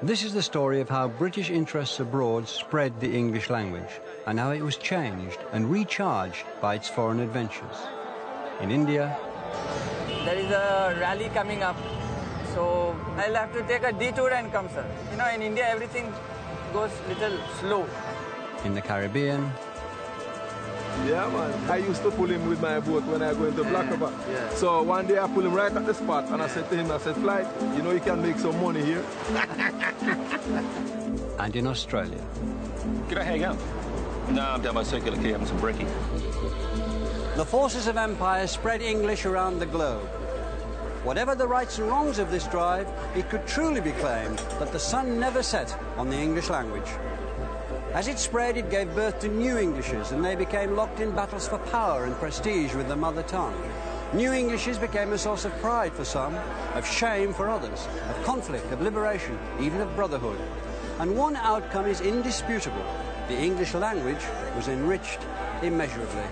This is the story of how British interests abroad spread the English language and how it was changed and recharged by its foreign adventures. In India, there is a rally coming up, so I'll have to take a detour and come, sir. You know, in India everything goes little slow. In the Caribbean, yeah, man. I used to pull him with my boat when I go into Black River. Yeah. So one day I pulled him right at the spot and I said to him, I said, Flight, you know you can make some money here. And in Australia. Can I hang out? No, I'm down by Circular Quay having some brekkie. The forces of empire spread English around the globe. Whatever the rights and wrongs of this drive, it could truly be claimed that the sun never set on the English language. As it spread, it gave birth to new Englishes, and they became locked in battles for power and prestige with the mother tongue. New Englishes became a source of pride for some, of shame for others, of conflict, of liberation, even of brotherhood. And one outcome is indisputable. The English language was enriched immeasurably.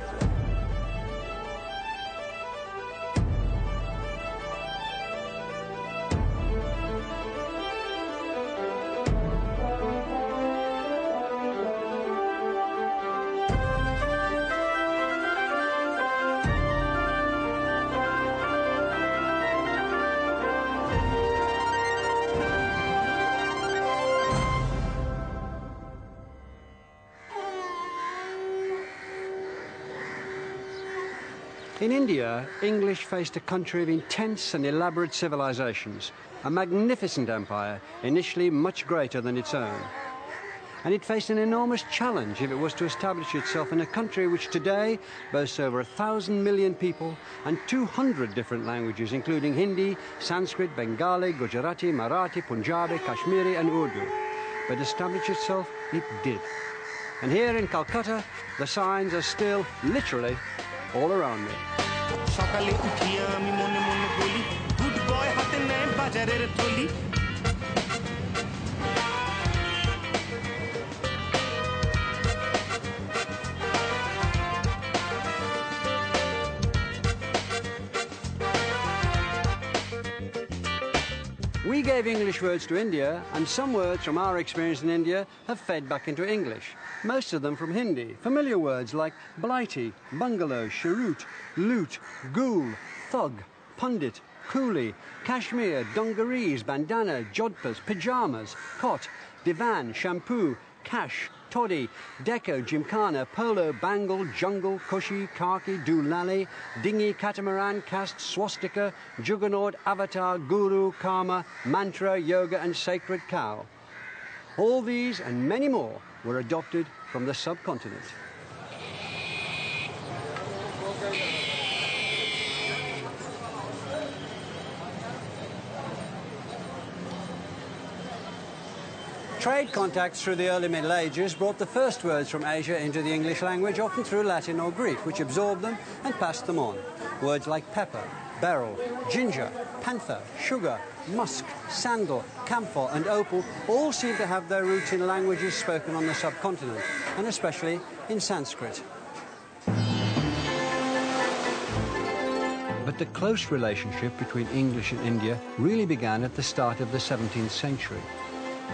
In India, English faced a country of intense and elaborate civilizations, a magnificent empire, initially much greater than its own. And it faced an enormous challenge if it was to establish itself in a country which today boasts over 1,000 million people and 200 different languages, including Hindi, Sanskrit, Bengali, Gujarati, Marathi, Punjabi, Kashmiri and Urdu. But establish itself, it did. And here in Calcutta, the signs are still, literally, all around me. We gave English words to India, and some words from our experience in India have fed back into English. Most of them from Hindi. Familiar words like blighty, bungalow, cheroot, loot, ghoul, thug, pundit, coolie, Kashmir, dungarees, bandana, jodhpurs, pyjamas, cot, divan, shampoo, cash, toddy, deco, gymkhana, polo, bangle, jungle, cushy, khaki, doolally, dinghy, catamaran, caste, swastika, juggernaut, avatar, guru, karma, mantra, yoga and sacred cow. All these and many more were adopted from the subcontinent. Trade contacts through the early Middle Ages brought the first words from Asia into the English language, often through Latin or Greek, which absorbed them and passed them on. Words like pepper, beryl, ginger, panther, sugar, musk, sandal, camphor and opal all seem to have their roots in languages spoken on the subcontinent, and especially in Sanskrit. But the close relationship between English and India really began at the start of the 17th century,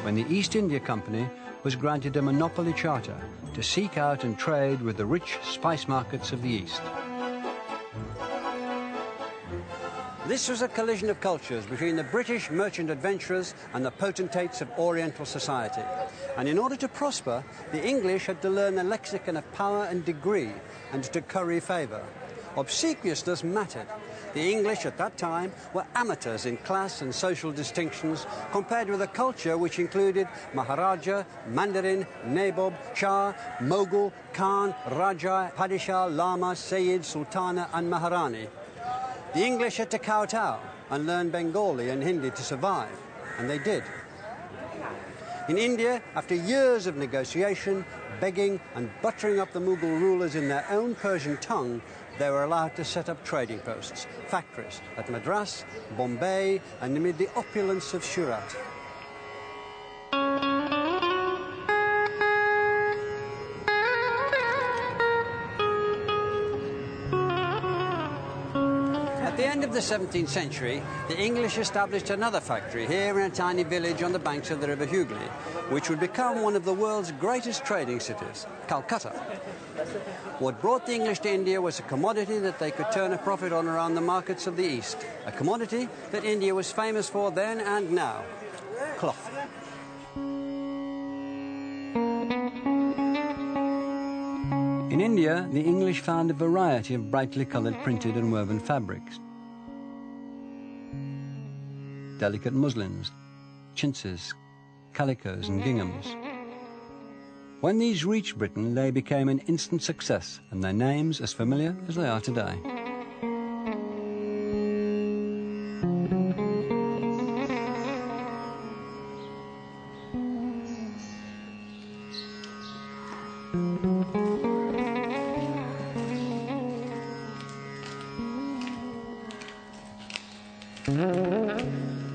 when the East India Company was granted a monopoly charter to seek out and trade with the rich spice markets of the East. This was a collision of cultures between the British merchant adventurers and the potentates of Oriental society. And in order to prosper, the English had to learn the lexicon of power and degree and to curry favour. Obsequiousness mattered. The English at that time were amateurs in class and social distinctions compared with a culture which included Maharaja, Mandarin, Nabob, Shah, Mughal, Khan, Raja, Padishah, Lama, Sayyid, Sultana and Maharani. The English had to kowtow and learn Bengali and Hindi to survive, and they did. In India, after years of negotiation, begging and buttering up the Mughal rulers in their own Persian tongue, they were allowed to set up trading posts, factories at Madras, Bombay and amid the opulence of Surat. At At the end of the 17th century, the English established another factory here in a tiny village on the banks of the River Hugli, which would become one of the world's greatest trading cities, Calcutta. What brought the English to India was a commodity that they could turn a profit on around the markets of the East, a commodity that India was famous for then and now, cloth. In India, the English found a variety of brightly coloured printed and woven fabrics. Delicate muslins, chintzes, calicos and ginghams. When these reached Britain, they became an instant success and their names as familiar as they are today.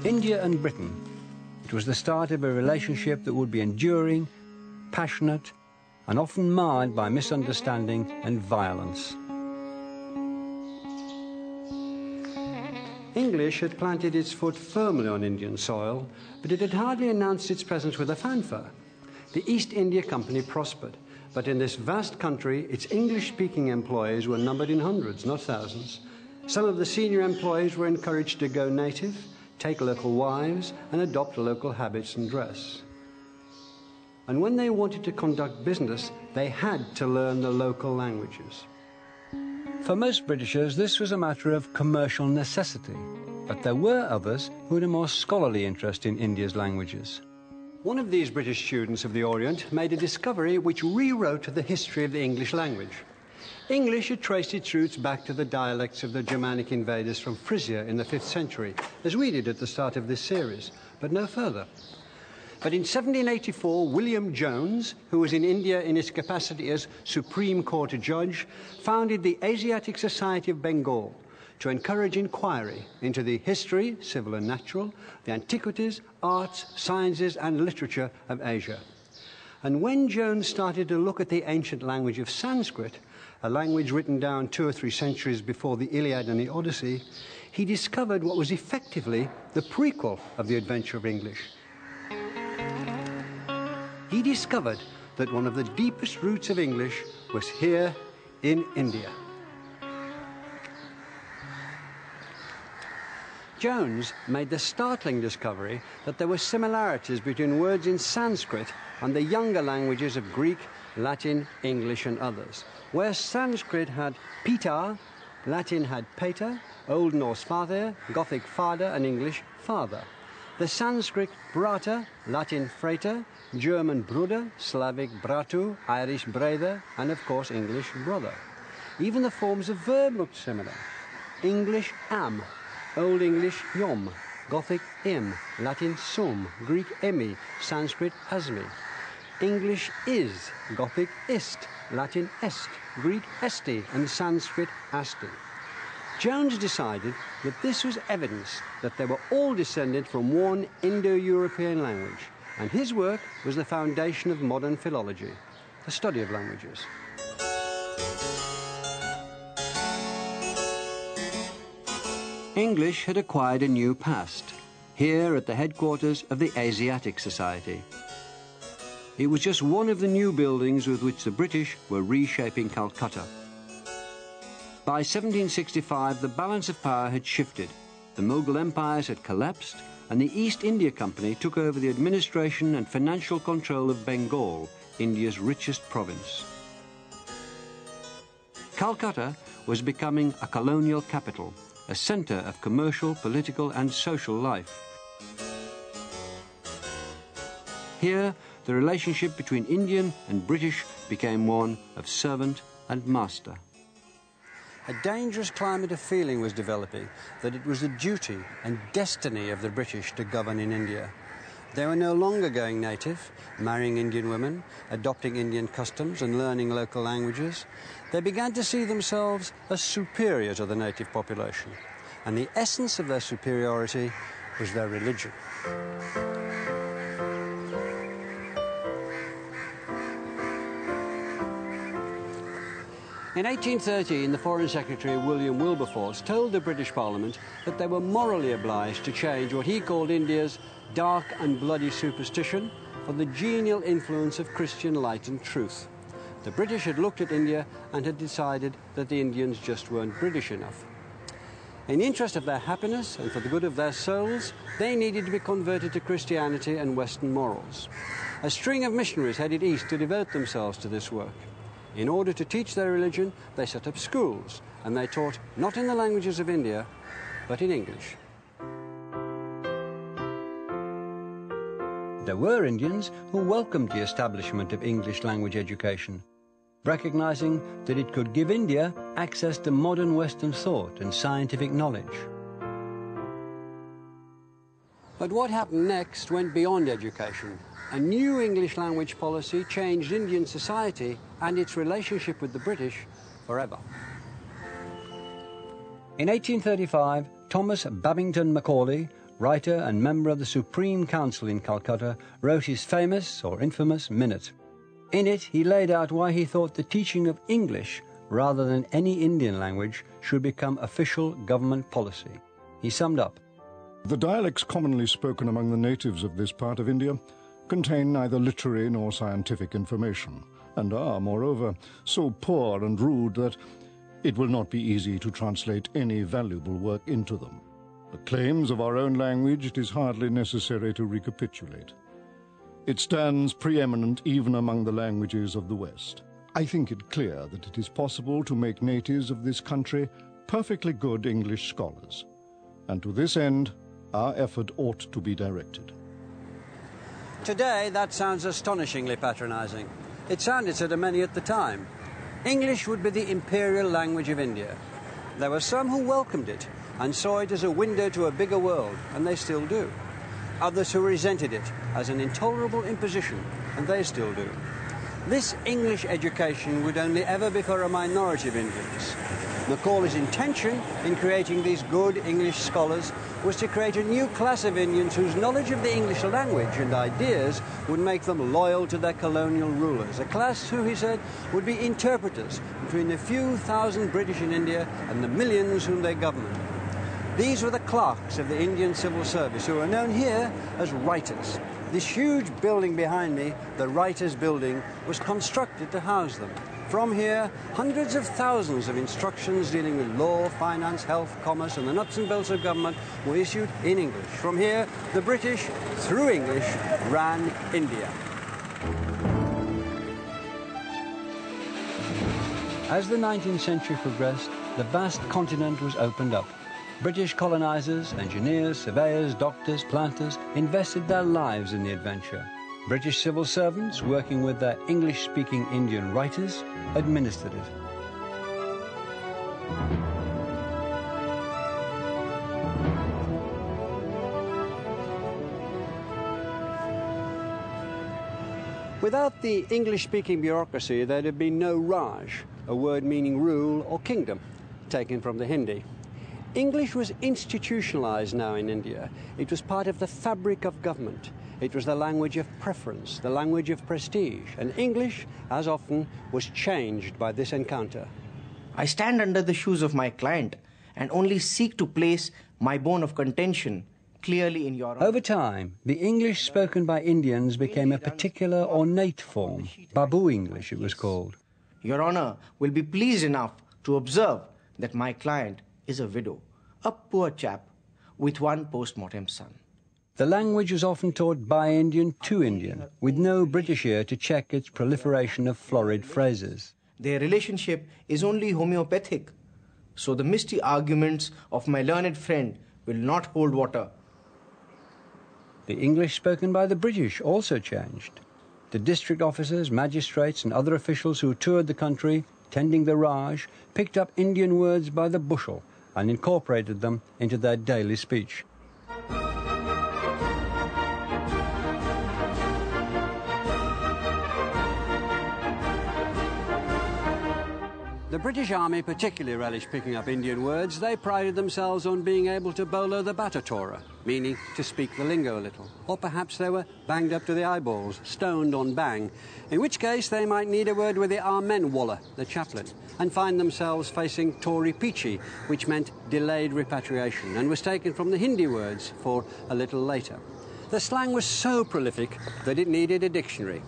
India and Britain. It was the start of a relationship that would be enduring, passionate, and often marred by misunderstanding and violence. English had planted its foot firmly on Indian soil, but it had hardly announced its presence with a fanfare. The East India Company prospered, but in this vast country, its English-speaking employees were numbered in hundreds, not thousands. Some of the senior employees were encouraged to go native, take local wives, and adopt local habits and dress. And when they wanted to conduct business, they had to learn the local languages. For most Britishers, this was a matter of commercial necessity, but there were others who had a more scholarly interest in India's languages. One of these British students of the Orient made a discovery which rewrote the history of the English language. English had traced its roots back to the dialects of the Germanic invaders from Frisia in the 5th century, as we did at the start of this series, but no further. But in 1784, William Jones, who was in India in his capacity as Supreme Court Judge, founded the Asiatic Society of Bengal to encourage inquiry into the history, civil and natural, the antiquities, arts, sciences and literature of Asia. And when Jones started to look at the ancient language of Sanskrit, a language written down 2 or 3 centuries before the Iliad and the Odyssey, he discovered what was effectively the prequel of the adventure of English. He discovered that one of the deepest roots of English was here in India. Jones made the startling discovery that there were similarities between words in Sanskrit and the younger languages of Greek, Latin, English and others. Where Sanskrit had Pita, Latin had Pater, Old Norse Father, Gothic Father and English Father. The Sanskrit Brata, Latin Frater, German Bruder, Slavic Bratu, Irish Brother and of course English Brother. Even the forms of verb looked similar. English am, Old English yom, Gothic im, Latin sum, Greek emi, Sanskrit asmi. English is, Gothic ist, Latin est, Greek esti, and Sanskrit asti. Jones decided that this was evidence that they were all descended from one Indo-European language, and his work was the foundation of modern philology, the study of languages. English had acquired a new past, here at the headquarters of the Asiatic Society. It was just one of the new buildings with which the British were reshaping Calcutta. By 1765, the balance of power had shifted. The Mughal empires had collapsed, and the East India Company took over the administration and financial control of Bengal, India's richest province. Calcutta was becoming a colonial capital, a centre of commercial, political and social life. Here, the relationship between Indian and British became one of servant and master. A dangerous climate of feeling was developing that it was the duty and destiny of the British to govern in India. They were no longer going native, marrying Indian women, adopting Indian customs and learning local languages. They began to see themselves as superior to the native population, and the essence of their superiority was their religion. In 1813, the Foreign Secretary William Wilberforce told the British Parliament that they were morally obliged to change what he called India's dark and bloody superstition for the genial influence of Christian light and truth. The British had looked at India and had decided that the Indians just weren't British enough. In the interest of their happiness and for the good of their souls, they needed to be converted to Christianity and Western morals. A string of missionaries headed east to devote themselves to this work. In order to teach their religion, they set up schools, and they taught not in the languages of India, but in English. There were Indians who welcomed the establishment of English language education, recognizing that it could give India access to modern Western thought and scientific knowledge. But what happened next went beyond education. A new English language policy changed Indian society and its relationship with the British forever. In 1835, Thomas Babington Macaulay, writer and member of the Supreme Council in Calcutta, wrote his famous or infamous minute. In it, he laid out why he thought the teaching of English, rather than any Indian language, should become official government policy. He summed up, "The dialects commonly spoken among the natives of this part of India contain neither literary nor scientific information, and are, moreover, so poor and rude that it will not be easy to translate any valuable work into them. The claims of our own language it is hardly necessary to recapitulate. It stands preeminent even among the languages of the West. I think it clear that it is possible to make natives of this country perfectly good English scholars, and to this end our effort ought to be directed." Today, that sounds astonishingly patronizing. It sounded so to many at the time. English would be the imperial language of India. There were some who welcomed it and saw it as a window to a bigger world, and they still do. Others who resented it as an intolerable imposition, and they still do. This English education would only ever be for a minority of Indians. Macaulay's intention in creating these good English scholars was to create a new class of Indians whose knowledge of the English language and ideas would make them loyal to their colonial rulers. A class who, he said, would be interpreters between the few thousand British in India and the millions whom they governed. These were the clerks of the Indian civil service, who are known here as writers. This huge building behind me, the Writers' Building, was constructed to house them. From here, hundreds of thousands of instructions dealing with law, finance, health, commerce, and the nuts and bolts of government were issued in English. From here, the British, through English, ran India. As the 19th century progressed, the vast continent was opened up. British colonizers, engineers, surveyors, doctors, planters invested their lives in the adventure. British civil servants, working with their English-speaking Indian writers, administered it. Without the English-speaking bureaucracy, there'd have been no Raj, a word meaning rule or kingdom, taken from the Hindi. English was institutionalized now in India. It was part of the fabric of government. It was the language of preference, the language of prestige. And English, as often, was changed by this encounter. I stand under the shoes of my client and only seek to place my bone of contention clearly in your... Over time, the English spoken by Indians became a particular ornate form. Babu English, it was called. Your Honor will be pleased enough to observe that my client is a widow, a poor chap with one post-mortem son. The language was often taught by Indian to Indian, with no British ear to check its proliferation of florid phrases. Their relationship is only homeopathic, so the misty arguments of my learned friend will not hold water. The English spoken by the British also changed. The district officers, magistrates and other officials who toured the country, tending the Raj, picked up Indian words by the bushel and incorporated them into their daily speech. The British Army particularly relished picking up Indian words. They prided themselves on being able to bolo the Batatora, meaning to speak the lingo a little. Or perhaps they were banged up to the eyeballs, stoned on bang, in which case they might need a word with the Amen Wallah, the chaplain, and find themselves facing Tory Pichi, which meant delayed repatriation, and was taken from the Hindi words for a little later. The slang was so prolific that it needed a dictionary.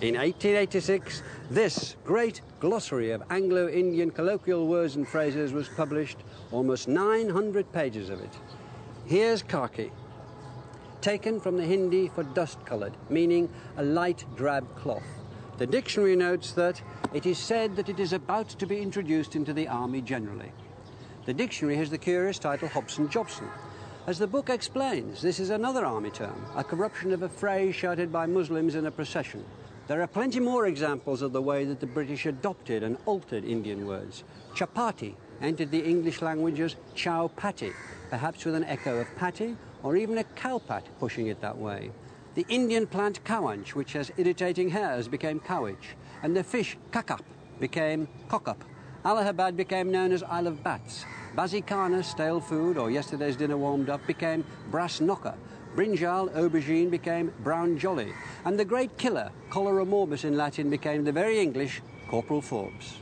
In 1886, this great glossary of Anglo-Indian colloquial words and phrases was published, almost 900 pages of it. Here's khaki, taken from the Hindi for dust-coloured, meaning a light drab cloth. The dictionary notes that it is said that it is about to be introduced into the army generally. The dictionary has the curious title Hobson-Jobson. As the book explains, this is another army term, a corruption of a phrase shouted by Muslims in a procession. There are plenty more examples of the way that the British adopted and altered Indian words. Chapati entered the English language as chow patti, perhaps with an echo of patty, or even a cowpat pushing it that way. The Indian plant cowanch, which has irritating hairs, became cowich, and the fish kakap became cockup. Allahabad became known as Isle of Bats. Bazikana, stale food, or yesterday's dinner warmed up, became brass knocker. Brinjal, aubergine, became brown jolly. And the great killer, cholera morbus in Latin, became the very English Corporal Forbes.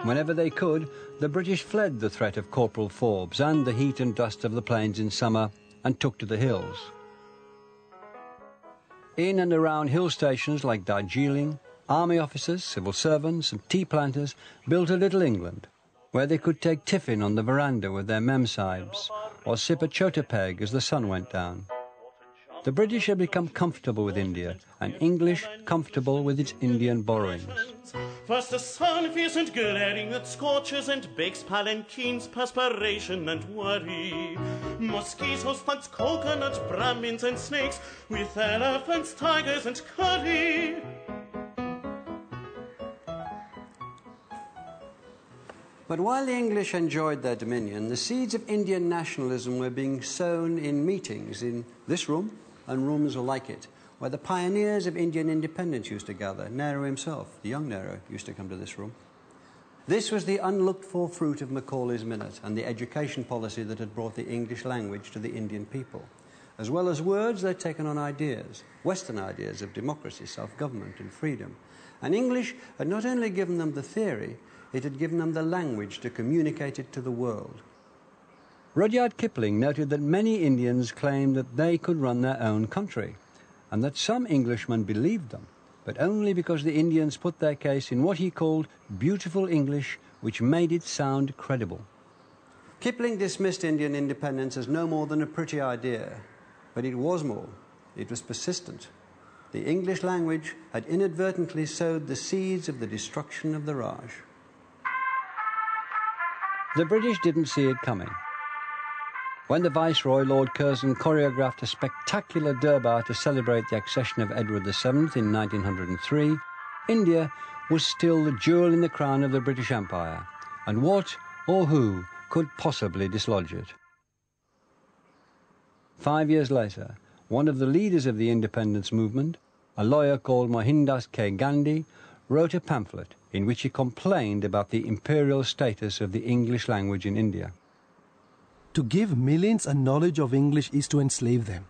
Whenever they could, the British fled the threat of Corporal Forbes and the heat and dust of the plains in summer and took to the hills. In and around hill stations like Darjeeling, army officers, civil servants and tea planters built a little England, where they could take tiffin on the veranda with their mem-sahibs or sip a chota peg as the sun went down. The British had become comfortable with India, and English comfortable with its Indian borrowings. First the sun fierce and glaring that scorches and bakes palanquins, perspiration and worry. Mosquitoes, thugs, coconuts, Brahmins and snakes, with elephants, tigers and curry. But while the English enjoyed their dominion, the seeds of Indian nationalism were being sown in meetings in this room and rooms like it, where the pioneers of Indian independence used to gather. Nehru himself, the young Nehru, used to come to this room. This was the unlooked-for fruit of Macaulay's Minute and the education policy that had brought the English language to the Indian people. As well as words, they'd taken on ideas, Western ideas of democracy, self-government and freedom. And English had not only given them the theory, it had given them the language to communicate it to the world. Rudyard Kipling noted that many Indians claimed that they could run their own country, and that some Englishmen believed them, but only because the Indians put their case in what he called beautiful English, which made it sound credible. Kipling dismissed Indian independence as no more than a pretty idea, but it was more. It was persistent. The English language had inadvertently sowed the seeds of the destruction of the Raj. The British didn't see it coming. When the Viceroy, Lord Curzon, choreographed a spectacular durbar to celebrate the accession of Edward VII in 1903, India was still the jewel in the crown of the British Empire, and what or who could possibly dislodge it? 5 years later, one of the leaders of the independence movement, a lawyer called Mohandas K. Gandhi, wrote a pamphlet in which he complained about the imperial status of the English language in India. To give millions a knowledge of English is to enslave them.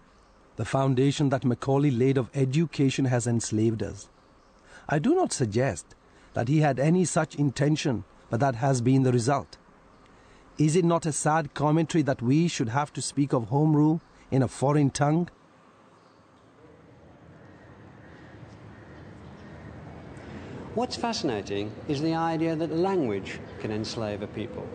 The foundation that Macaulay laid of education has enslaved us. I do not suggest that he had any such intention, but that has been the result. Is it not a sad commentary that we should have to speak of home rule in a foreign tongue? What's fascinating is the idea that language can enslave a people.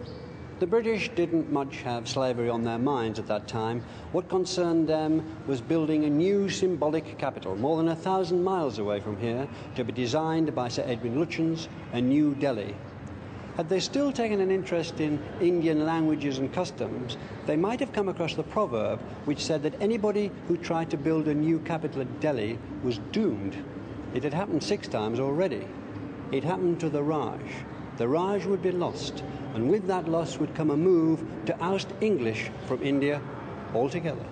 The British didn't much have slavery on their minds at that time. What concerned them was building a new symbolic capital, more than 1,000 miles away from here, to be designed by Sir Edwin Lutyens, a New Delhi. Had they still taken an interest in Indian languages and customs, they might have come across the proverb which said that anybody who tried to build a new capital at Delhi was doomed. It had happened 6 times already. It happened to the Raj. the Raj would be lost, and with that loss would come a move to oust English from India altogether.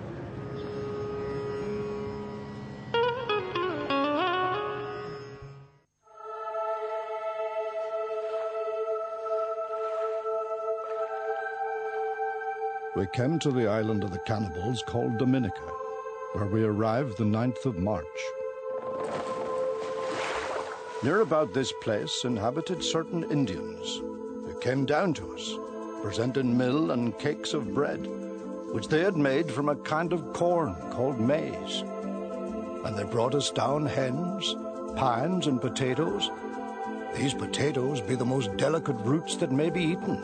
We came to the island of the cannibals called Dominica, where we arrived the 9th of March. Near about this place inhabited certain Indians who came down to us, presenting meal and cakes of bread, which they had made from a kind of corn called maize. And they brought us down hens, pines, and potatoes. These potatoes be the most delicate roots that may be eaten.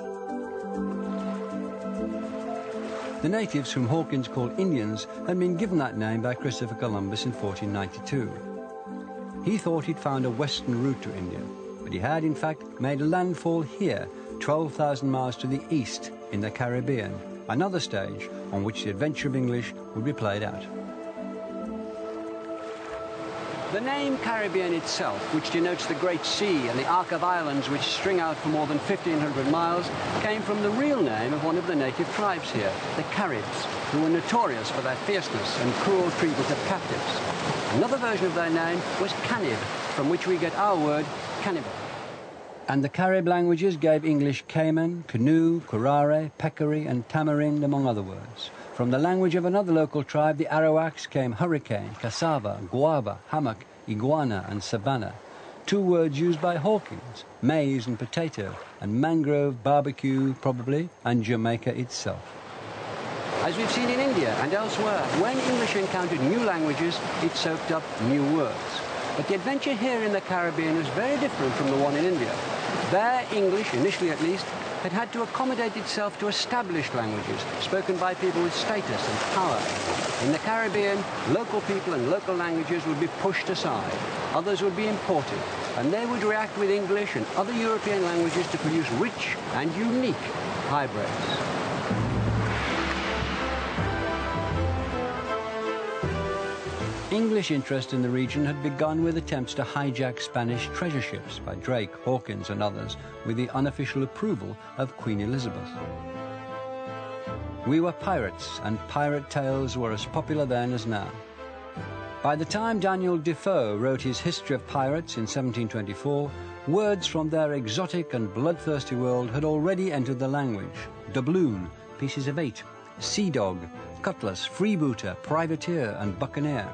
The natives whom Hawkins called Indians had been given that name by Christopher Columbus in 1492. He thought he'd found a western route to India, but he had in fact made landfall here, 12,000 miles to the east in the Caribbean, another stage on which the adventure of English would be played out. The name Caribbean itself, which denotes the Great Sea and the arc of islands which string out for more than 1,500 miles, came from the real name of one of the native tribes here, the Caribs, who were notorious for their fierceness and cruel treatment of captives. Another version of their name was Canib, from which we get our word cannibal. And the Carib languages gave English cayman, canoe, curare, peccary, and tamarind, among other words. From the language of another local tribe, the Arawaks, came hurricane, cassava, guava, hammock, iguana, and savannah. Two words used by Hawkins, maize and potato, and mangrove, barbecue, probably, and Jamaica itself. As we've seen in India and elsewhere, when English encountered new languages, it soaked up new words. But the adventure here in the Caribbean was very different from the one in India. There, English, initially at least, had to accommodate itself to established languages spoken by people with status and power. In the Caribbean, local people and local languages would be pushed aside. Others would be imported, and they would react with English and other European languages to produce rich and unique hybrids. English interest in the region had begun with attempts to hijack Spanish treasure ships by Drake, Hawkins and others, with the unofficial approval of Queen Elizabeth. We were pirates, and pirate tales were as popular then as now. By the time Daniel Defoe wrote his History of Pirates in 1724, words from their exotic and bloodthirsty world had already entered the language. Doubloon, pieces of 8, sea dog, cutlass, freebooter, privateer and buccaneer.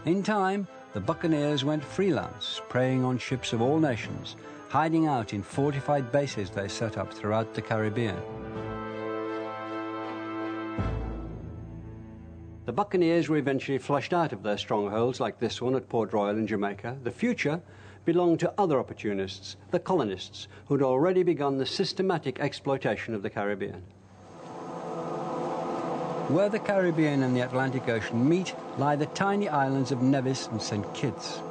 In time, the buccaneers went freelance, preying on ships of all nations, hiding out in fortified bases they set up throughout the Caribbean. The buccaneers were eventually flushed out of their strongholds like this one at Port Royal in Jamaica. The future belonged to other opportunists, the colonists, who'd already begun the systematic exploitation of the Caribbean. Where the Caribbean and the Atlantic Ocean meet lie the tiny islands of Nevis and St. Kitts.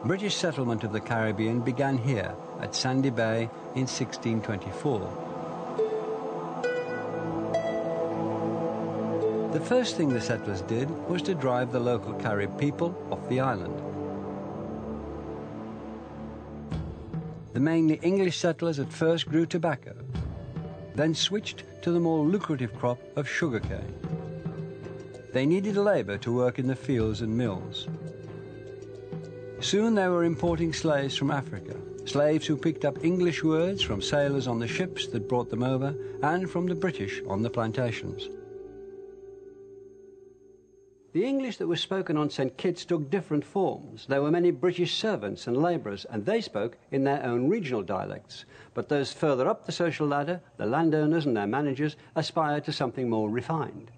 British settlement of the Caribbean began here at Sandy Bay in 1624. The first thing the settlers did was to drive the local Carib people off the island. The mainly English settlers at first grew tobacco, then switched to the more lucrative crop of sugarcane. They needed labour to work in the fields and mills. Soon they were importing slaves from Africa, slaves who picked up English words from sailors on the ships that brought them over and from the British on the plantations. The English that was spoken on St. Kitts took different forms. There were many British servants and labourers, and they spoke in their own regional dialects. But those further up the social ladder, the landowners and their managers, aspired to something more refined.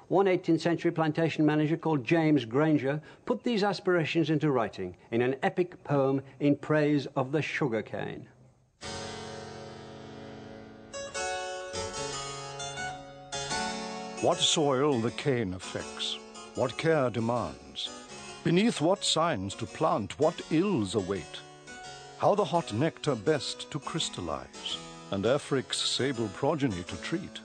One 18th century plantation manager called James Granger put these aspirations into writing in an epic poem in praise of the sugar cane. What soil the cane affects, what care demands, beneath what signs to plant, what ills await, how the hot nectar best to crystallize, and Afric's sable progeny to treat.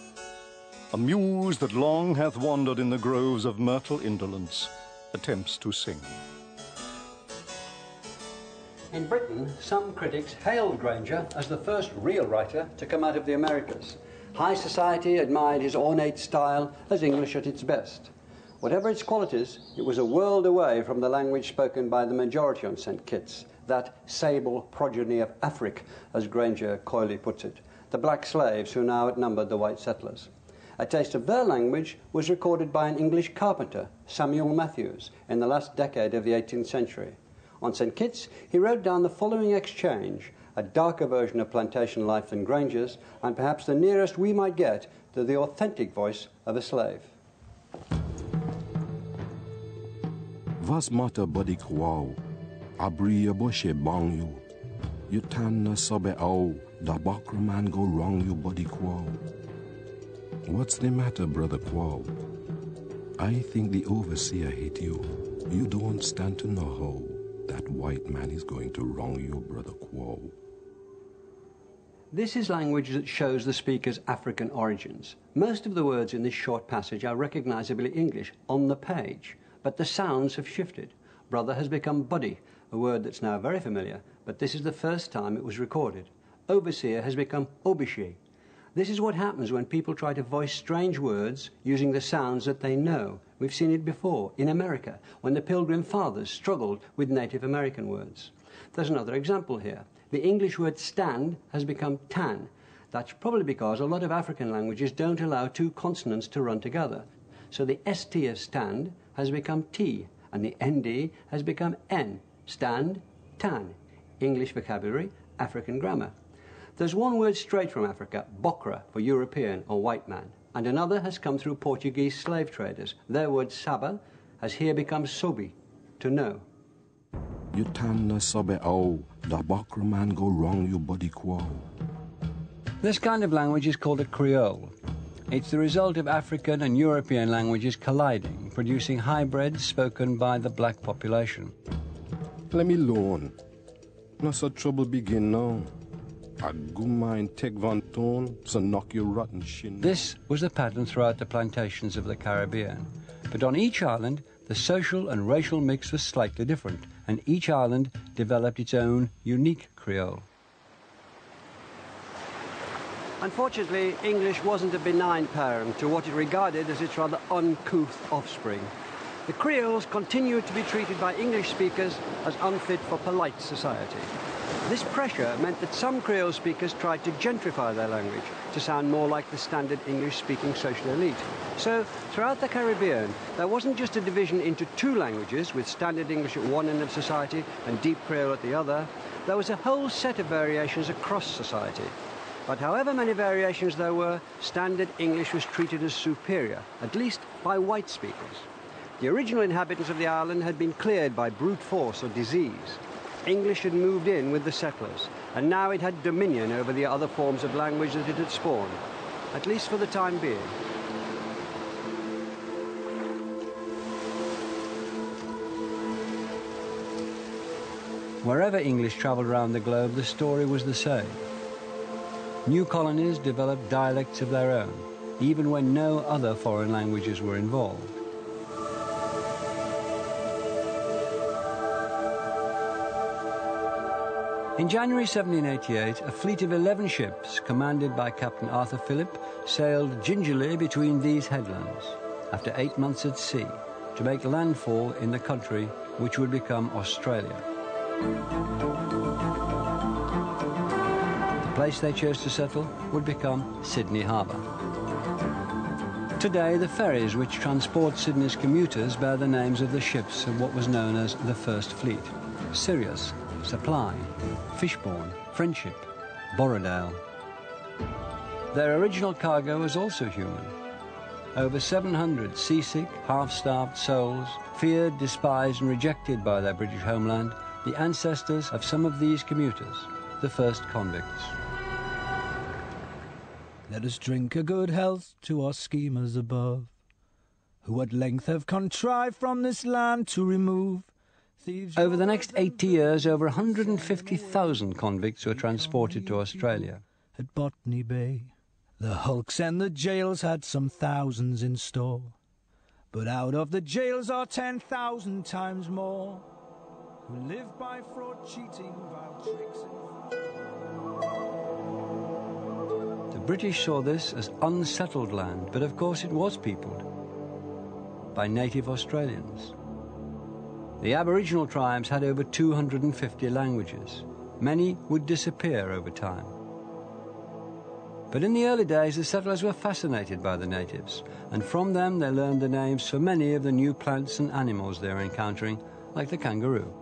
A muse that long hath wandered in the groves of myrtle indolence attempts to sing. In Britain, some critics hailed Granger as the first real writer to come out of the Americas. High society admired his ornate style as English at its best. Whatever its qualities, it was a world away from the language spoken by the majority on St. Kitts, that sable progeny of Afric, as Granger coyly puts it, the black slaves who now outnumbered the white settlers. A taste of their language was recorded by an English carpenter, Samuel Matthews, in the last decade of the 18th century. On St. Kitts, he wrote down the following exchange, a darker version of plantation life than Granger's, and perhaps the nearest we might get to the authentic voice of a slave. Was matter body kwao, abri ya boshe bang you. You tan na sobe au, da bakra man go wrong you body kwao. What's the matter, brother Quao? I think the overseer hate you. You don't stand to know how that white man is going to wrong you, brother Quao. This is language that shows the speaker's African origins. Most of the words in this short passage are recognizably English on the page, but the sounds have shifted. Brother has become buddy, a word that's now very familiar, but this is the first time it was recorded. Overseer has become obishe. This is what happens when people try to voice strange words using the sounds that they know. We've seen it before in America, when the Pilgrim Fathers struggled with Native American words. There's another example here. The English word stand has become tan. That's probably because a lot of African languages don't allow two consonants to run together. So the ST of stand has become T, and the ND has become N. Stand, tan. English vocabulary, African grammar. There's one word straight from Africa, bokra, for European or white man, and another has come through Portuguese slave traders. Their word saba has here become sobi, to know. You tan na sobe au, da bakra man go wrong you body kwao. This kind of language is called a Creole. It's the result of African and European languages colliding, producing hybrids spoken by the black population. Let me alone. No so trouble begin now. I go mind take van tone, so knock your rotten shin. This was the pattern throughout the plantations of the Caribbean. But on each island, the social and racial mix was slightly different, and each island developed its own unique Creole. Unfortunately, English wasn't a benign parent to what it regarded as its rather uncouth offspring. The Creoles continued to be treated by English speakers as unfit for polite society. This pressure meant that some Creole speakers tried to gentrify their language to sound more like the standard English-speaking social elite. So, throughout the Caribbean, there wasn't just a division into two languages, with standard English at one end of society and deep Creole at the other. There was a whole set of variations across society. But however many variations there were, standard English was treated as superior, at least by white speakers. The original inhabitants of the island had been cleared by brute force or disease. English had moved in with the settlers, and now it had dominion over the other forms of language that it had spawned, at least for the time being. Wherever English travelled around the globe, the story was the same. New colonies developed dialects of their own, even when no other foreign languages were involved. In January 1788, a fleet of 11 ships, commanded by Captain Arthur Phillip, sailed gingerly between these headlands, after 8 months at sea, to make landfall in the country which would become Australia. The place they chose to settle would become Sydney Harbour. Today, the ferries which transport Sydney's commuters bear the names of the ships of what was known as the First Fleet: Sirius, Supply, Fishbourne, Friendship, Borrowdale. Their original cargo was also human. Over 700 seasick, half-starved souls, feared, despised and rejected by their British homeland, the ancestors of some of these commuters, the first convicts. Let us drink a good health to our schemers above, who at length have contrived from this land to remove thieves. Over the next 80 years, over 150,000 convicts were transported to Australia. At Botany Bay, the hulks and the jails had some thousands in store, but out of the jails are 10,000 times more who live by fraud, cheating, vile tricks. The British saw this as unsettled land, but of course it was peopled by native Australians. The Aboriginal tribes had over 250 languages. Many would disappear over time. But in the early days, the settlers were fascinated by the natives, and from them they learned the names for many of the new plants and animals they were encountering, like the kangaroo.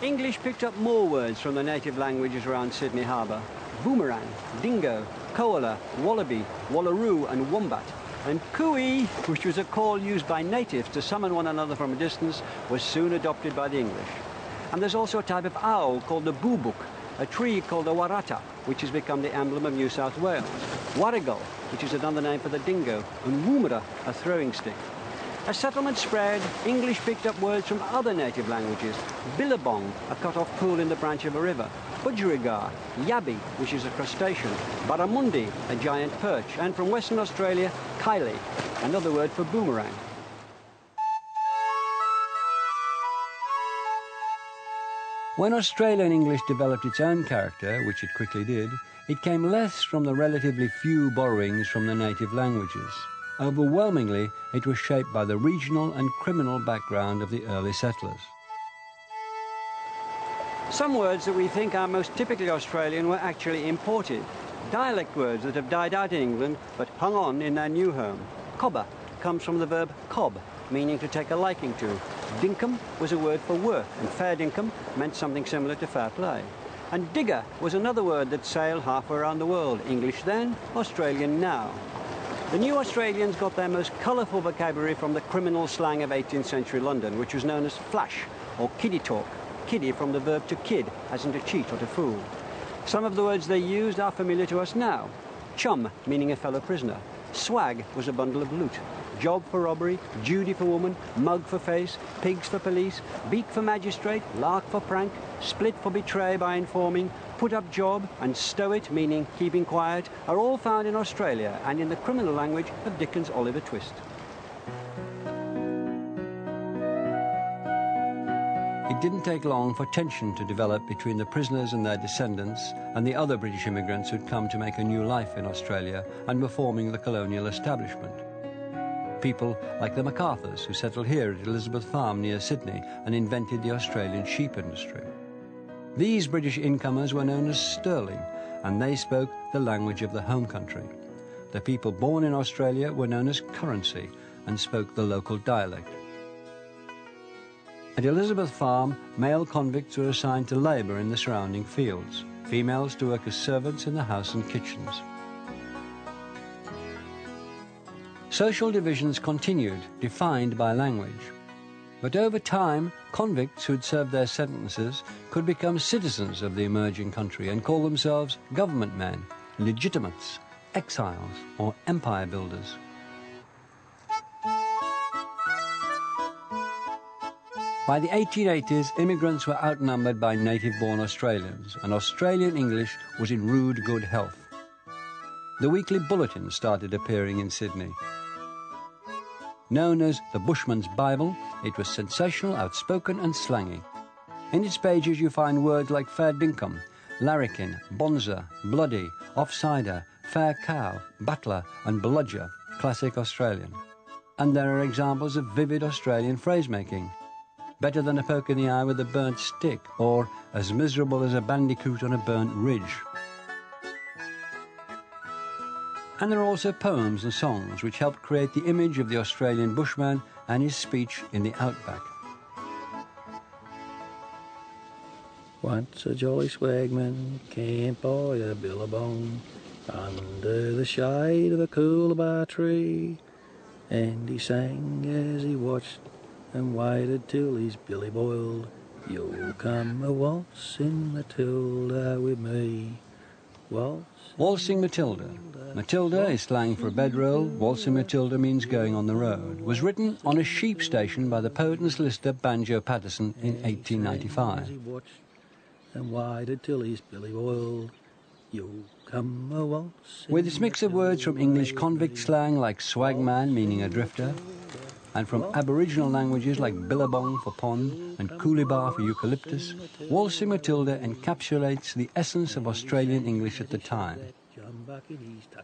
English picked up more words from the native languages around Sydney Harbour. Boomerang, dingo, koala, wallaby, wallaroo and wombat. And cooey, which was a call used by natives to summon one another from a distance, was soon adopted by the English. And there's also a type of owl called the boobuk, a tree called the warata, which has become the emblem of New South Wales, warrigal, which is another name for the dingo, and woomera, a throwing stick. As settlement spread, English picked up words from other native languages. Billabong, a cut-off pool in the branch of a river. Budgerigar, yabby, which is a crustacean. Barramundi, a giant perch. And from Western Australia, kylie, another word for boomerang. When Australian English developed its own character, which it quickly did, it came less from the relatively few borrowings from the native languages. Overwhelmingly, it was shaped by the regional and criminal background of the early settlers. Some words that we think are most typically Australian were actually imported. Dialect words that have died out in England but hung on in their new home. Cobber comes from the verb cob, meaning to take a liking to. Dinkum was a word for work, and fair dinkum meant something similar to fair play. And digger was another word that sailed halfway around the world. English then, Australian now. The new Australians got their most colourful vocabulary from the criminal slang of 18th century London, which was known as flash, or kiddie talk. Kiddie from the verb to kid, as in to cheat or to fool. Some of the words they used are familiar to us now. Chum, meaning a fellow prisoner. Swag was a bundle of loot. Job for robbery, Judy for woman, mug for face, pigs for police, beak for magistrate, lark for prank, split for betray by informing, put up job and stow it, meaning keeping quiet, are all found in Australia and in the criminal language of Dickens' Oliver Twist. It didn't take long for tension to develop between the prisoners and their descendants and the other British immigrants who'd come to make a new life in Australia and were forming the colonial establishment. People like the MacArthurs, who settled here at Elizabeth Farm near Sydney and invented the Australian sheep industry. These British incomers were known as sterling, and they spoke the language of the home country. The people born in Australia were known as currency and spoke the local dialect. At Elizabeth Farm, male convicts were assigned to labour in the surrounding fields, females to work as servants in the house and kitchens. Social divisions continued, defined by language. But over time, convicts who'd served their sentences could become citizens of the emerging country and call themselves government men, legitimates, exiles, or empire builders. By the 1880s, immigrants were outnumbered by native-born Australians, and Australian English was in rude good health. The weekly bulletin started appearing in Sydney. Known as the Bushman's Bible, it was sensational, outspoken and slangy. In its pages you find words like fair dinkum, larrikin, bonza, bloody, offsider, fair cow, battler and bludger, classic Australian. And there are examples of vivid Australian phrase-making. Better than a poke in the eye with a burnt stick, or as miserable as a bandicoot on a burnt ridge. And there are also poems and songs which helped create the image of the Australian bushman and his speech in the outback. Once a jolly swagman camped by a billabong under the shade of a coolabah tree, and he sang as he watched and waited till his billy boiled. You'll come a waltzing Matilda with me. Waltzing Matilda. Matilda is slang for a bedroll. Waltzing Matilda means going on the road. Was written on a sheep station by the poet and solicitor Banjo Patterson in 1895. And waited till his billy boiled. You'll come a waltzing. With its mix of words from English convict slang like swagman, meaning a drifter, and from Aboriginal languages like Billabong for pond and Coolibah for eucalyptus, Waltzing Matilda encapsulates the essence of Australian English at the time.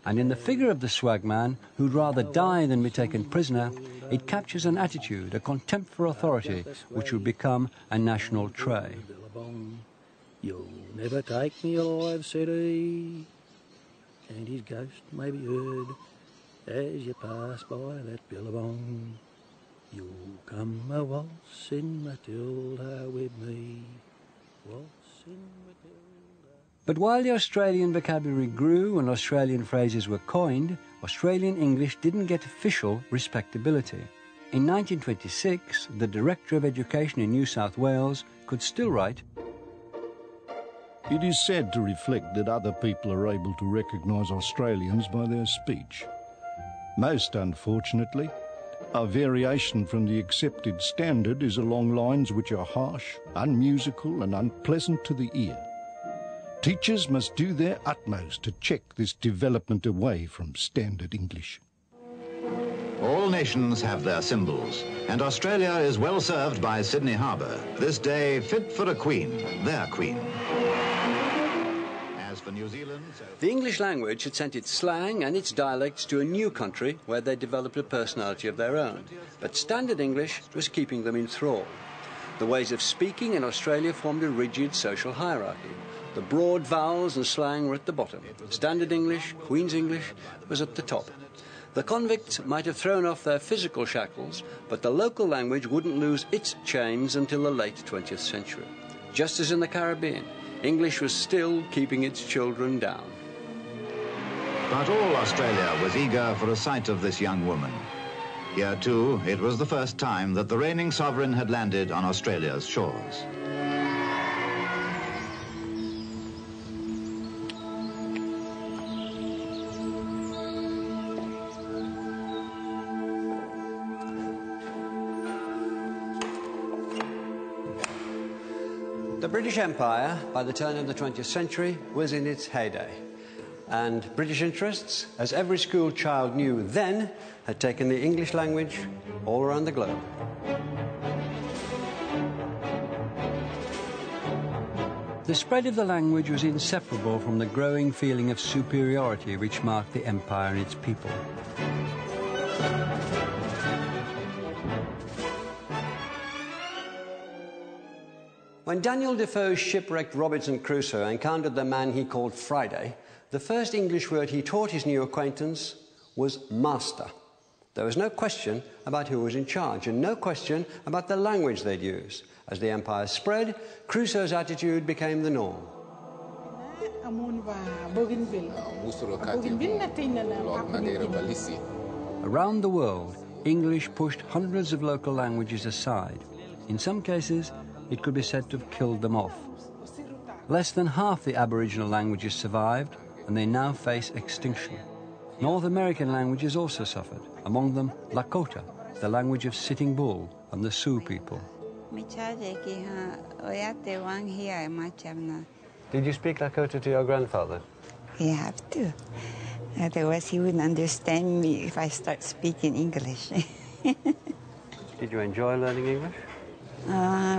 And in the figure of the swagman, who'd rather die than be taken prisoner, it captures an attitude, a contempt for authority, which would become a national trait. You'll never take me alive, said he, and his ghost may be heard as you pass by that billabong. You'll come a waltzing Matilda with me, waltzing Matilda. But while the Australian vocabulary grew and Australian phrases were coined, Australian English didn't get official respectability. In 1926, the Director of Education in New South Wales could still write, "It is sad to reflect that other people are able to recognise Australians by their speech. Most unfortunately, a variation from the accepted standard is along lines which are harsh, unmusical and unpleasant to the ear. Teachers must do their utmost to check this development away from standard English." All nations have their symbols, and Australia is well served by Sydney Harbour, this day fit for a queen, their queen. As for New Zealand... The English language had sent its slang and its dialects to a new country where they developed a personality of their own. But standard English was keeping them in thrall. The ways of speaking in Australia formed a rigid social hierarchy. The broad vowels and slang were at the bottom. Standard English, Queen's English, was at the top. The convicts might have thrown off their physical shackles, but the local language wouldn't lose its chains until the late 20th century. Just as in the Caribbean, English was still keeping its children down. But all Australia was eager for a sight of this young woman. Here, too, it was the first time that the reigning sovereign had landed on Australia's shores. The British Empire, by the turn of the 20th century, was in its heyday. And British interests, as every school child knew then, had taken the English language all around the globe. The spread of the language was inseparable from the growing feeling of superiority which marked the empire and its people. When Daniel Defoe's shipwrecked Robinson Crusoe encountered the man he called Friday, the first English word he taught his new acquaintance was master. There was no question about who was in charge, and no question about the language they'd use. As the empire spread, Crusoe's attitude became the norm. Around the world, English pushed hundreds of local languages aside. In some cases, it could be said to have killed them off. Less than half the Aboriginal languages survived, and they now face extinction. North American languages also suffered, among them Lakota, the language of Sitting Bull and the Sioux people. Did you speak Lakota to your grandfather? You have to. Otherwise, he wouldn't understand me if I start speaking English. Did you enjoy learning English?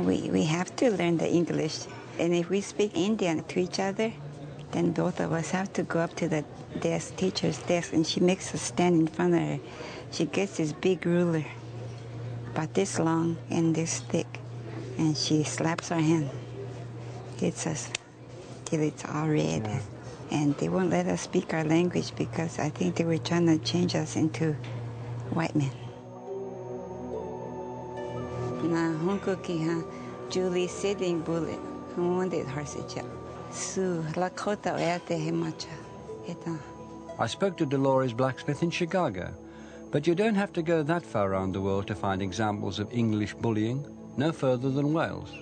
We have to learn the English. And if we speak Indian to each other, then both of us have to go up to the teacher's desk, and she makes us stand in front of her. She gets this big ruler, about this long and this thick, and she slaps our hand, hits us till it's all red. Yeah. And they won't let us speak our language because I think they were trying to change us into white men. Julie Sitting Bull, wounded horse. Sioux, Lakota, I spoke to Dolores Blacksmith in Chicago, but you don't have to go that far around the world to find examples of English bullying, no further than Wales.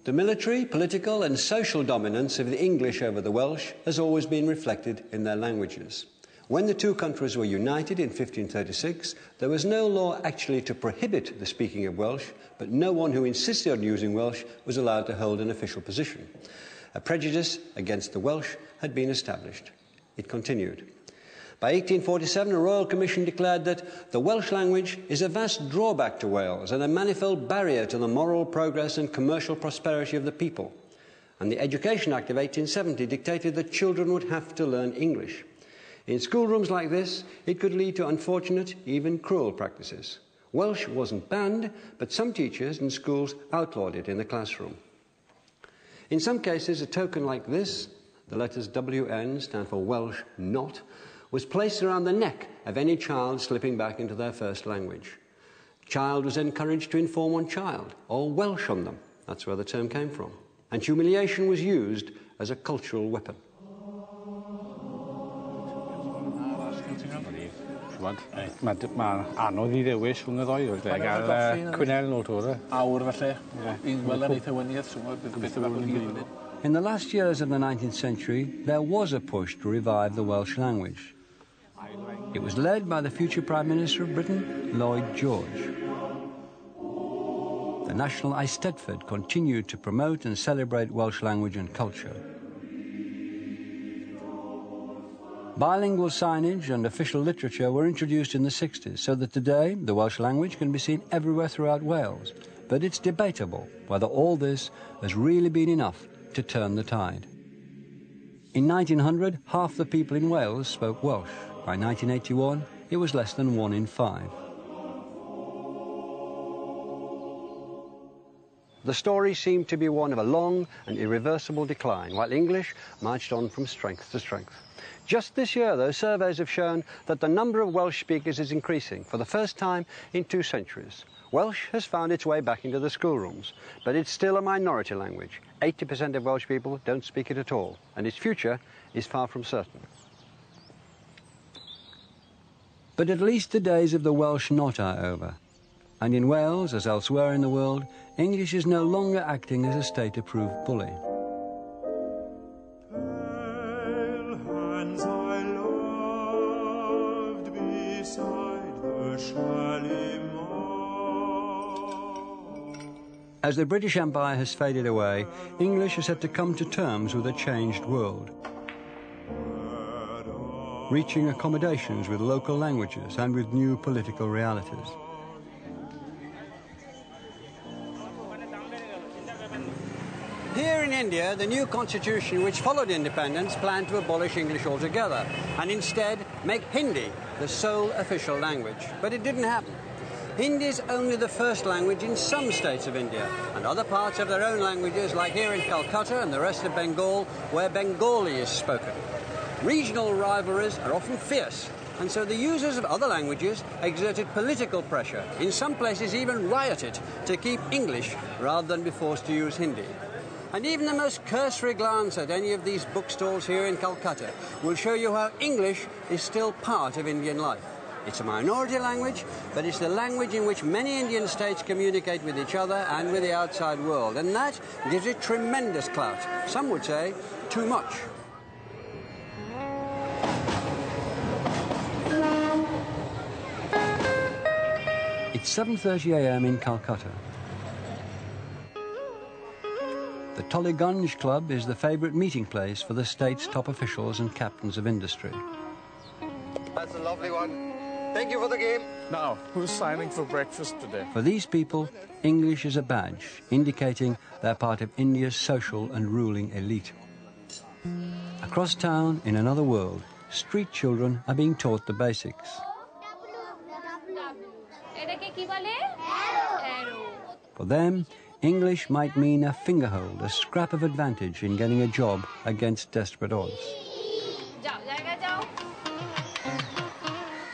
The military, political and social dominance of the English over the Welsh has always been reflected in their languages. When the two countries were united in 1536, there was no law actually to prohibit the speaking of Welsh, but no one who insisted on using Welsh was allowed to hold an official position. A prejudice against the Welsh had been established. It continued. By 1847, a Royal Commission declared that the Welsh language is a vast drawback to Wales and a manifold barrier to the moral progress and commercial prosperity of the people. And the Education Act of 1870 dictated that children would have to learn English. In schoolrooms like this, it could lead to unfortunate, even cruel practices. Welsh wasn't banned, but some teachers and schools outlawed it in the classroom. In some cases, a token like this, the letters WN stand for Welsh Not, was placed around the neck of any child slipping back into their first language. Child was encouraged to inform on child, or Welsh on them. That's where the term came from. And humiliation was used as a cultural weapon. Mae'n anodd I ddewis rhwng y ddoi, wedi gael Cwynel nhw tŵr. Awr falle. Wel yn eitha wyniad, beth yw'n mynd. In the last years of the 19th century, there was a push to revive the Welsh language. It was led by the future Prime Minister of Britain, Lloyd George. The National Eisteddfod continued to promote and celebrate Welsh language and culture. Bilingual signage and official literature were introduced in the 60s, so that today the Welsh language can be seen everywhere throughout Wales. But it's debatable whether all this has really been enough to turn the tide. In 1900, half the people in Wales spoke Welsh. By 1981, it was less than 1 in 5. The story seemed to be one of a long and irreversible decline, while English marched on from strength to strength. Just this year, though, surveys have shown that the number of Welsh speakers is increasing for the first time in 2 centuries. Welsh has found its way back into the schoolrooms, but it's still a minority language. 80% of Welsh people don't speak it at all, and its future is far from certain. But at least the days of the Welsh Not are over. And in Wales, as elsewhere in the world, English is no longer acting as a state-approved bully. As the British Empire has faded away, English has had to come to terms with a changed world, reaching accommodations with local languages and with new political realities. Here in India, the new constitution which followed independence planned to abolish English altogether and instead make Hindi the sole official language. But it didn't happen. Hindi is only the first language in some states of India, and other parts have their own languages, like here in Calcutta and the rest of Bengal, where Bengali is spoken. Regional rivalries are often fierce, and so the users of other languages exerted political pressure, in some places even rioted, to keep English rather than be forced to use Hindi. And even the most cursory glance at any of these bookstores here in Calcutta will show you how English is still part of Indian life. It's a minority language, but it's the language in which many Indian states communicate with each other and with the outside world, and that gives it tremendous clout. Some would say too much. It's 7:30 a.m. in Calcutta. The Tollygunge Club is the favourite meeting place for the state's top officials and captains of industry. That's a lovely one. Thank you for the game. Now, who's signing for breakfast today? For these people, English is a badge, indicating they're part of India's social and ruling elite. Across town, in another world, street children are being taught the basics. For them, English might mean a fingerhold, a scrap of advantage in getting a job against desperate odds.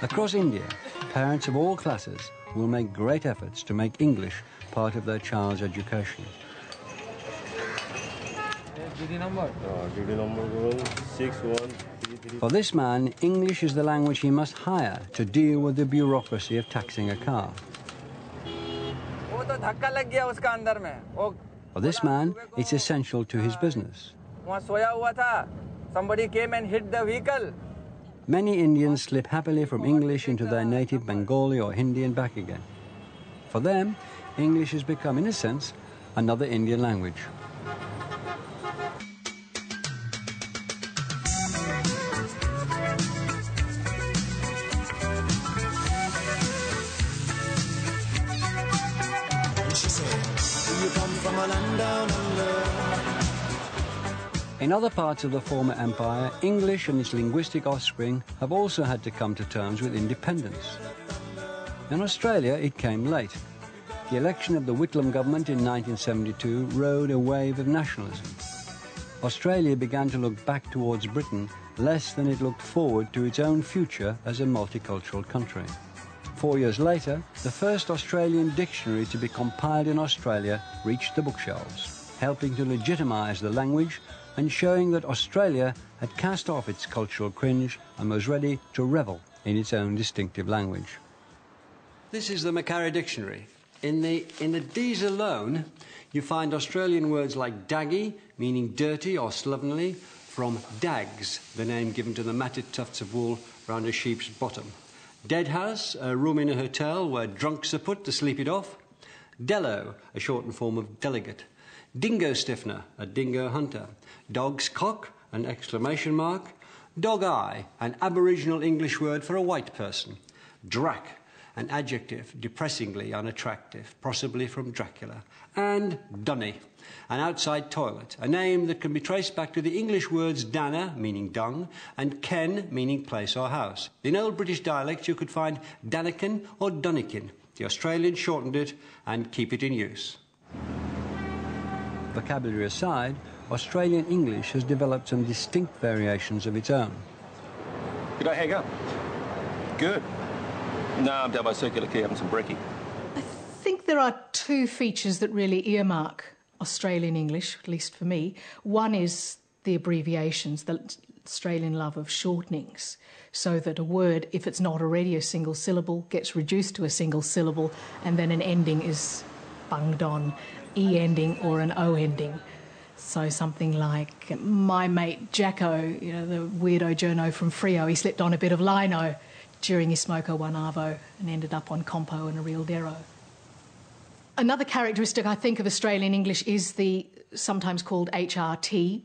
Across India, parents of all classes will make great efforts to make English part of their child's education. For this man, English is the language he must hire to deal with the bureaucracy of taxing a car. For this man, it's essential to his business. Somebody came and hit the vehicle. Many Indians slip happily from English into their native Bengali or Hindi and back again. For them, English has become, in a sense, another Indian language. In other parts of the former empire, English and its linguistic offspring have also had to come to terms with independence. In Australia, it came late. The election of the Whitlam government in 1972 rode a wave of nationalism. Australia began to look back towards Britain less than it looked forward to its own future as a multicultural country. 4 years later, the first Australian dictionary to be compiled in Australia reached the bookshelves, helping to legitimise the language and showing that Australia had cast off its cultural cringe and was ready to revel in its own distinctive language. This is the Macquarie Dictionary. In the D's alone, you find Australian words like daggy, meaning dirty or slovenly, from dags, the name given to the matted tufts of wool round a sheep's bottom. Deadhouse, a room in a hotel where drunks are put to sleep it off. Dello, a shortened form of delegate. Dingo stiffener, a dingo hunter. Dog's cock, an exclamation mark. Dog eye, an Aboriginal English word for a white person. Drac, an adjective, depressingly unattractive, possibly from Dracula. And dunny, an outside toilet, a name that can be traced back to the English words dana, meaning dung, and ken, meaning place or house. In Old British dialects you could find danikin or dunnikin. The Australians shortened it and keep it in use. Vocabulary aside, Australian English has developed some distinct variations of its own. Could I hang up? Good. No, I'm down by Circular Quay having some brekkie. I think there are two features that really earmark Australian English, at least for me. One is the abbreviations, the Australian love of shortenings, so that a word, if it's not already a single syllable, gets reduced to a single syllable, and then an ending is bunged on, E ending or an O ending. So something like my mate Jacko, you know, the weirdo journo from Freo, he slipped on a bit of lino during his smoko one arvo and ended up on compo and a real dero. Another characteristic I think of Australian English is the sometimes called HRT.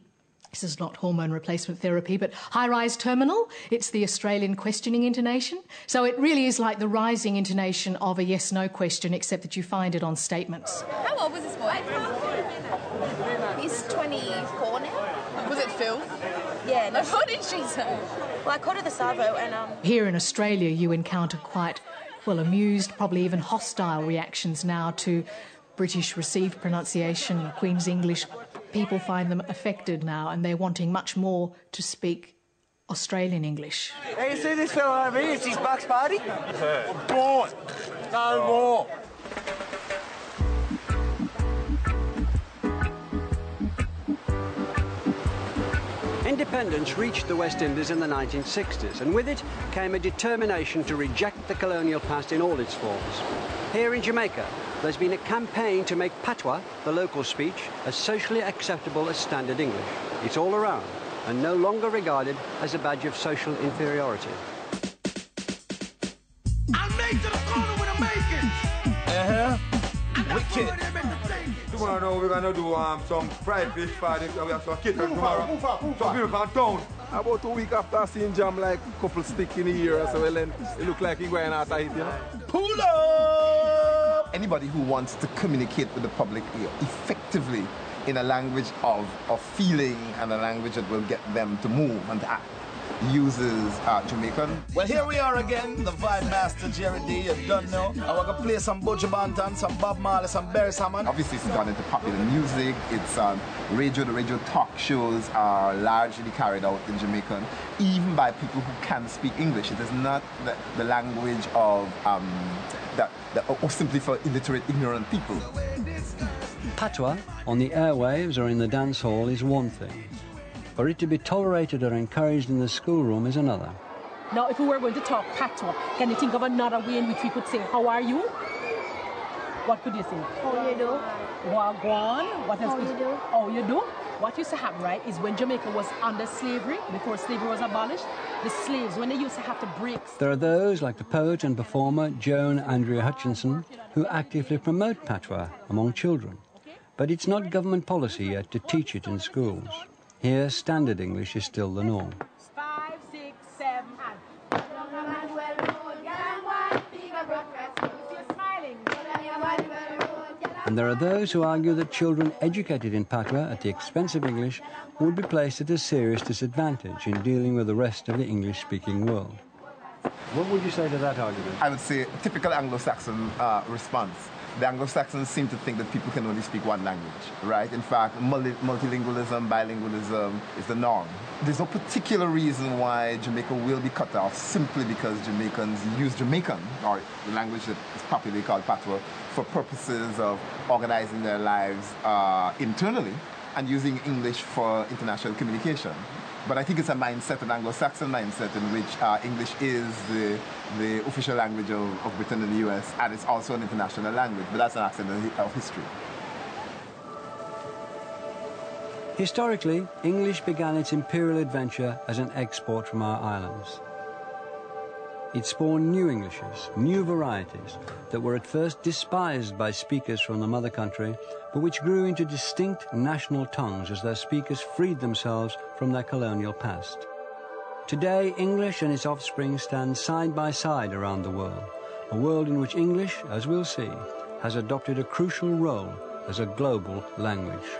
This is not hormone replacement therapy, but high-rise terminal. It's the Australian questioning intonation. So it really is like the rising intonation of a yes-no question, except that you find it on statements. How old was this boy? He's 24 now. Was it Phil? Yeah. No, what did she say? Well, I called her the Savo and... Here in Australia, you encounter quite, well, amused, probably even hostile reactions now to British received pronunciation, Queen's English. People find them affected now and they're wanting much more to speak Australian English. Hey, you see this fellow over here? It's his Bucks party. Born. No more. Independence reached the West Indies in the 1960s, and with it came a determination to reject the colonial past in all its forms. Here in Jamaica, there's been a campaign to make patois, the local speech, as socially acceptable as standard English. It's all around, and no longer regarded as a badge of social inferiority. I'm made to the corner with a bacon! Wicked. Tomorrow we're gonna do some fried fish party. We have some kittens tomorrow. Some people from town. About a week after I seen Jam like a couple stick in the ear, so well, then it look like he's going out of it, you know. Pull up! Anybody who wants to communicate with the public effectively in a language of feeling and a language that will get them to move and to act uses Jamaican. Well, here we are again, the Vibe Master Jerry D. You don't know. I want to play some Buju Banton, some Bob Marley, some Barry Salmon. Obviously, it's gone into popular music. It's radio. The radio talk shows are largely carried out in Jamaican, even by people who can speak English. It is not the language of or simply for illiterate, ignorant people. Patois, on the airwaves or in the dance hall, is one thing. For it to be tolerated or encouraged in the schoolroom is another. Now, if we were going to talk patois, can you think of another way in which we could say, how are you? What could you say? How you do? Wagwan. What else? How you do? How you do? What used to happen, right, is when Jamaica was under slavery, before slavery was abolished, the slaves, when they used to have to break... There are those, like the poet and performer Joan Andrea Hutchinson, who actively promote patois among children. But it's not government policy yet to teach it in schools. Here, standard English is still the norm. 5, 6, 7, and... And there are those who argue that children educated in patois at the expense of English would be placed at a serious disadvantage in dealing with the rest of the English-speaking world. What would you say to that argument? I would say typical Anglo-Saxon response. The Anglo-Saxons seem to think that people can only speak one language, right? In fact, multilingualism, bilingualism is the norm. There's no particular reason why Jamaica will be cut off simply because Jamaicans use Jamaican, or the language that is popularly called patois, for purposes of organizing their lives internally and using English for international communication. But I think it's a mindset, an Anglo-Saxon mindset, in which English is the official language of Britain and the US, and it's also an international language, but that's an accident of history. Historically, English began its imperial adventure as an export from our islands. It spawned new Englishes, new varieties, that were at first despised by speakers from the mother country, but which grew into distinct national tongues as their speakers freed themselves from their colonial past. Today, English and its offspring stand side by side around the world in which English, as we'll see, has adopted a crucial role as a global language.